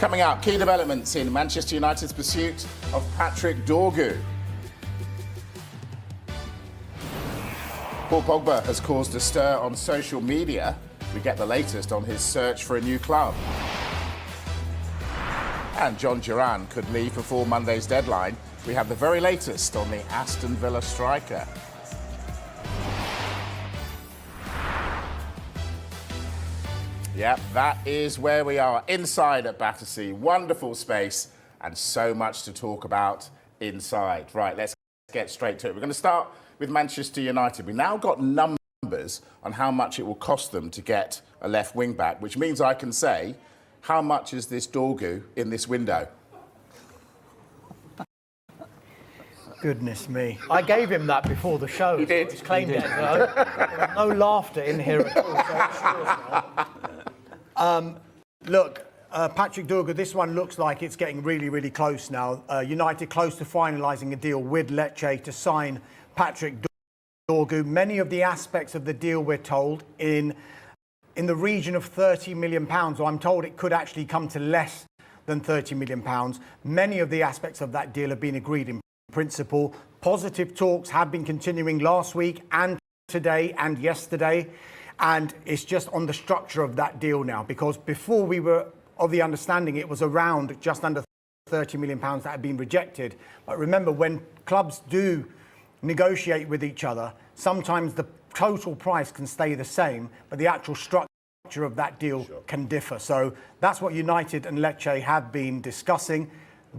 Coming up, key developments in Manchester United's pursuit of Patrick Dorgu. Paul Pogba has caused a stir on social media. We get the latest on his search for a new club. And John Duran could leave before Monday's deadline. We have the very latest on the Aston Villa striker. Yep, that is where we are, inside at Battersea. Wonderful space and so much to talk about inside. Right, let's get straight to it. We're going to start with Manchester United. We now got numbers on how much it will cost them to get a left wing back, which means I can say, how much is this Dorgu in this window? Goodness me. I gave him that before the show. You did? He's claimed it. There was no laughter in here at all. So it's yours now. Look, Patrick Dorgu, this one looks like it's getting really, really close now. United close to finalising a deal with Lecce to sign Patrick Dorgu. Many of the aspects of the deal, we're told, in the region of £30 million. So I'm told it could actually come to less than £30 million. Many of the aspects of that deal have been agreed in principle. Positive talks have been continuing last week and today and yesterday. And it's just on the structure of that deal now, because before we were of the understanding it was around just under £30 million that had been rejected. But remember, when clubs do negotiate with each other, sometimes the total price can stay the same, but the actual structure of that deal can differ. So that's what United and Lecce have been discussing.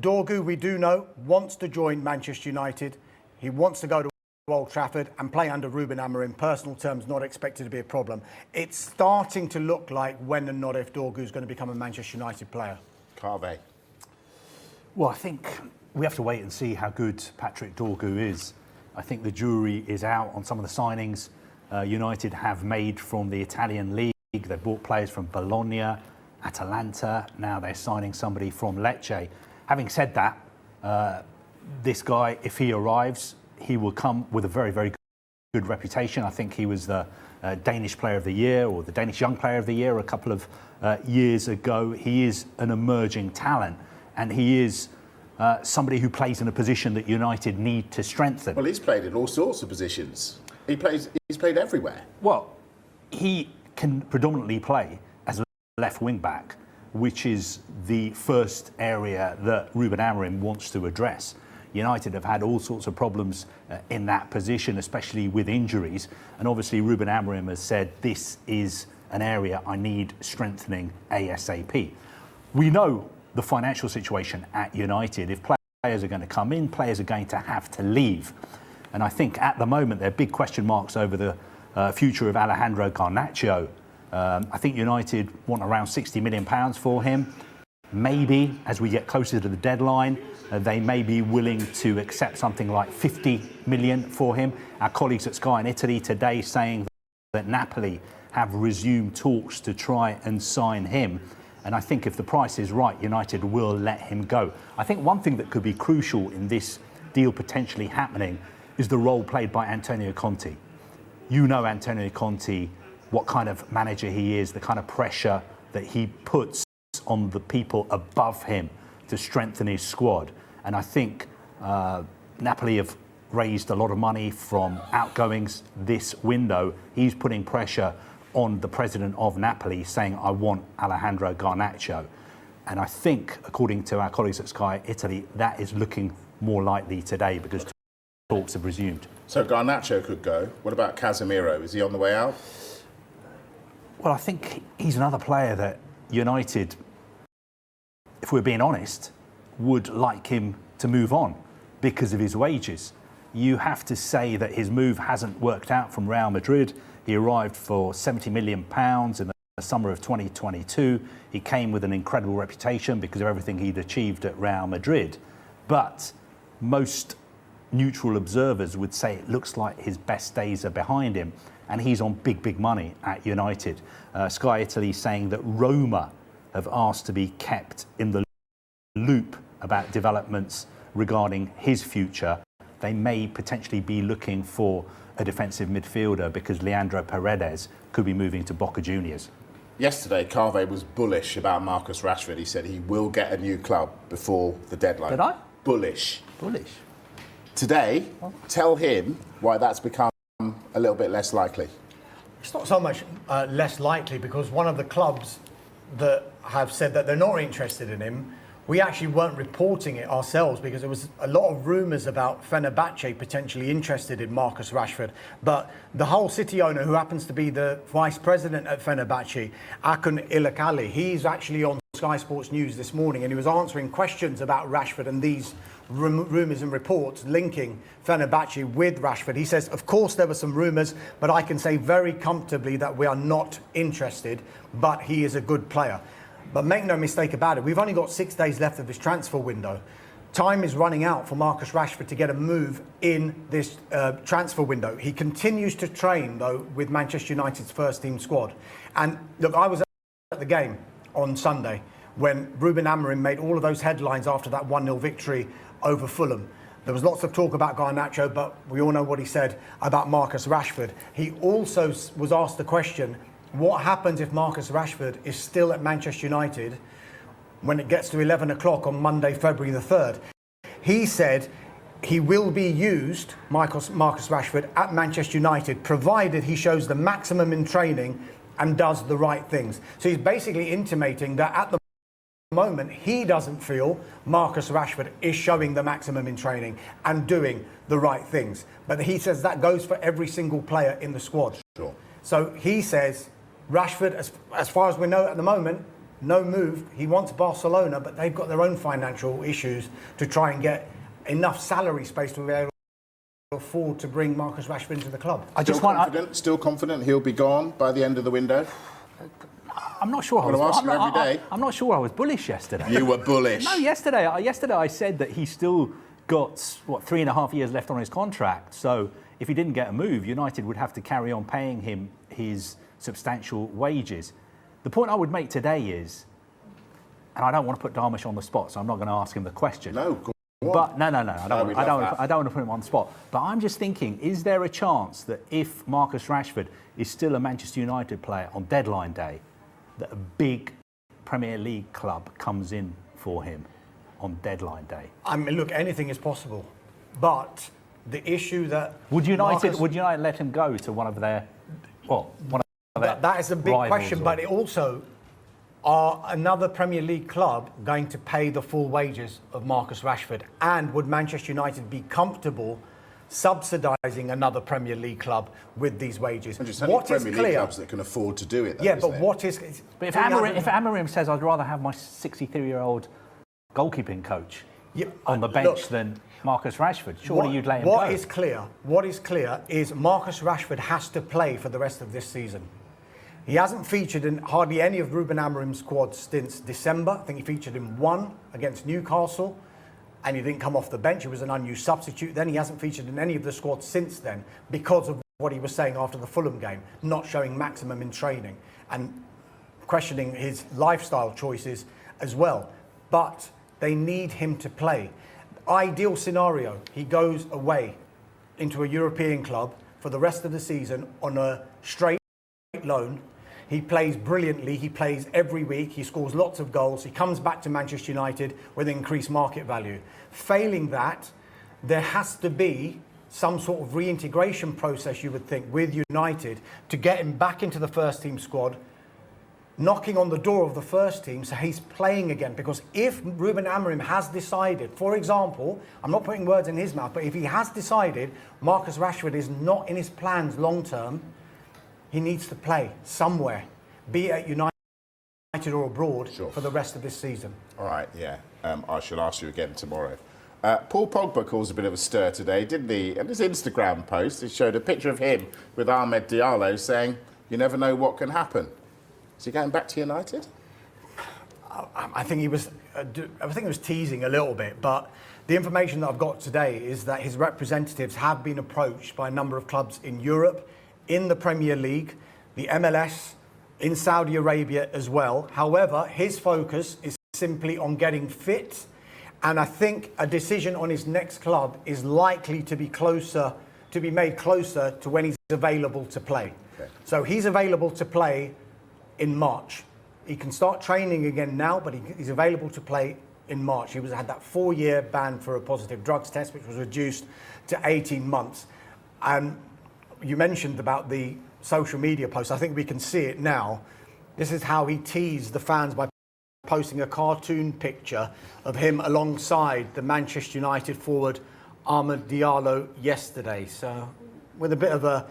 Dorgu, we do know, wants to join Manchester United. He wants to go to Old Trafford and play under Ruben Amorim. Personal terms, not expected to be a problem. It's starting to look like when and not if Dorgu is going to become a Manchester United player. Carve. Well, I think we have to wait and see how good Patrick Dorgu is. I think the jury is out on some of the signings United have made from the Italian league. They've bought players from Bologna, Atalanta. Now they're signing somebody from Lecce. Having said that, this guy, if he arrives, he will come with a very, very good reputation. I think he was the Danish Player of the Year or the Danish Young Player of the Year a couple of years ago. He is an emerging talent, and he is somebody who plays in a position that United need to strengthen. Well, he's played in all sorts of positions. He's played everywhere. Well, he can predominantly play as a left wing back, which is the first area that Ruben Amorim wants to address. United have had all sorts of problems in that position, especially with injuries. And obviously Ruben Amorim has said, this is an area I need strengthening ASAP. We know the financial situation at United. If players are going to come in, players are going to have to leave. And I think at the moment there are big question marks over the future of Alejandro Garnacho. I think United want around £60 million for him. Maybe as we get closer to the deadline, they may be willing to accept something like 50 million for him. Our colleagues at Sky in Italy today saying that Napoli have resumed talks to try and sign him. And I think if the price is right, United will let him go. I think one thing that could be crucial in this deal potentially happening is the role played by Antonio Conte. You know Antonio Conte, what kind of manager he is, the kind of pressure that he puts on the people above him to strengthen his squad. And I think Napoli have raised a lot of money from outgoings this window. He's putting pressure on the president of Napoli, saying, I want Alejandro Garnacho. And I think, according to our colleagues at Sky Italy, that is looking more likely today because talks have resumed. So Garnacho could go. What about Casemiro? Is he on the way out? Well, I think he's another player that United, if we're being honest, would like him to move on because of his wages. You have to say that his move hasn't worked out from Real Madrid. He arrived for £70 million in the summer of 2022. He came with an incredible reputation because of everything he'd achieved at Real Madrid. But most neutral observers would say it looks like his best days are behind him, and he's on big, big money at United. Sky Italy saying that Roma have asked to be kept in the loop about developments regarding his future. They may potentially be looking for a defensive midfielder because Leandro Paredes could be moving to Boca Juniors. Yesterday, Carve was bullish about Marcus Rashford. He said he will get a new club before the deadline. Did I? Bullish. Bullish. Today, tell him why that's become a little bit less likely. It's not so much less likely because one of the clubs that have said that they're not interested in him, we actually weren't reporting it ourselves because there was a lot of rumours about Fenerbahce potentially interested in Marcus Rashford. But the whole City owner, who happens to be the vice president at Fenerbahce, Akun Ilakali, he's actually on Sky Sports News this morning and he was answering questions about Rashford and these rumours and reports linking Fenerbahce with Rashford. He says, of course there were some rumours, but I can say very comfortably that we are not interested, but he is a good player. But make no mistake about it, we've only got 6 days left of this transfer window. Time is running out for Marcus Rashford to get a move in this transfer window. He continues to train, though, with Manchester United's first team squad. And look, I was at the game on Sunday when Ruben Amorim made all of those headlines after that 1-0 victory over Fulham. There was lots of talk about Garnacho, but we all know what he said about Marcus Rashford. He also was asked the question, what happens if Marcus Rashford is still at Manchester United when it gets to 11 o'clock on Monday, February the 3rd? He said he will be used, Marcus Rashford, at Manchester United, provided he shows the maximum in training and does the right things. So he's basically intimating that at the moment he doesn't feel Marcus Rashford is showing the maximum in training and doing the right things. But he says that goes for every single player in the squad. Sure. So he says Rashford, as far as we know at the moment, no move. He wants Barcelona, but they've got their own financial issues to try and get enough salary space to be able to afford to bring Marcus Rashford into the club. Still confident he'll be gone by the end of the window? I'm not sure. I'm not sure I was bullish yesterday. You were bullish. No, yesterday I said that he's still got 3.5 years left on his contract. So if he didn't get a move, United would have to carry on paying him his substantial wages. The point I would make today is, and I don't want to put Darmish on the spot, so I'm not going to ask him the question. No, go on. But no, I don't want to put him on the spot. But I'm just thinking, is there a chance that if Marcus Rashford is still a Manchester United player on deadline day, that a big Premier League club comes in for him on deadline day? I mean, look, anything is possible, but the issue that would United let him go to one of their that is a big question, but it also, are another Premier League club going to pay the full wages of Marcus Rashford? And would Manchester United be comfortable subsidising another Premier League club with these wages? What is Premier League clubs that can afford to do it, though, yeah, but what is... But if Amorim says, I'd rather have my 63-year-old goalkeeping coach on the bench than Marcus Rashford, surely you'd let him go. What is clear is Marcus Rashford has to play for the rest of this season. He hasn't featured in hardly any of Ruben Amorim's squads since December. I think he featured in one against Newcastle, and he didn't come off the bench. He was an unused substitute then. He hasn't featured in any of the squads since then because of what he was saying after the Fulham game, not showing maximum in training and questioning his lifestyle choices as well. But they need him to play. Ideal scenario, he goes away into a European club for the rest of the season on a straight loan. He plays brilliantly, he plays every week, he scores lots of goals, he comes back to Manchester United with increased market value. Failing that, there has to be some sort of reintegration process, you would think, with United to get him back into the first team squad, knocking on the door of the first team so he's playing again. Because if Ruben Amorim has decided, for example, I'm not putting words in his mouth, but if he has decided Marcus Rashford is not in his plans long term, he needs to play somewhere, be it at United or abroad, for the rest of this season. All right, yeah. I shall ask you again tomorrow. Paul Pogba caused a bit of a stir today, didn't he? In his Instagram post, he showed a picture of him with Ahmed Diallo saying, "You never know what can happen." Is he going back to United? I think he was teasing a little bit, but the information that I've got today is that his representatives have been approached by a number of clubs in Europe, in the Premier League, the MLS, in Saudi Arabia as well. However, his focus is simply on getting fit, and I think a decision on his next club is likely to be made closer to when he's available to play. Okay. So he's available to play in March. He can start training again now, but he's available to play in March. He had that 4-year ban for a positive drugs test, which was reduced to 18 months. And you mentioned about the social media posts. I think we can see it now. This is how he teased the fans by posting a cartoon picture of him alongside the Manchester United forward Amad Diallo yesterday. So with a bit of a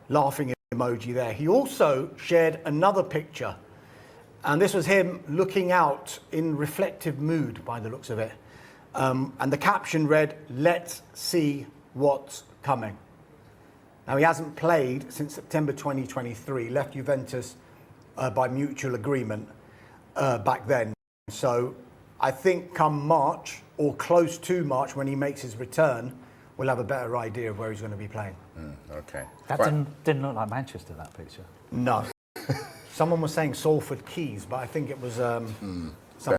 laughing emoji there. He also shared another picture, and this was him looking out in reflective mood by the looks of it. And the caption read, "Let's see what's coming." Now, he hasn't played since September 2023, left Juventus by mutual agreement back then. So I think come March, or close to March, when he makes his return, we'll have a better idea of where he's going to be playing. Okay. That didn't look like Manchester, that picture. No. Someone was saying Salford Keys, but I think it was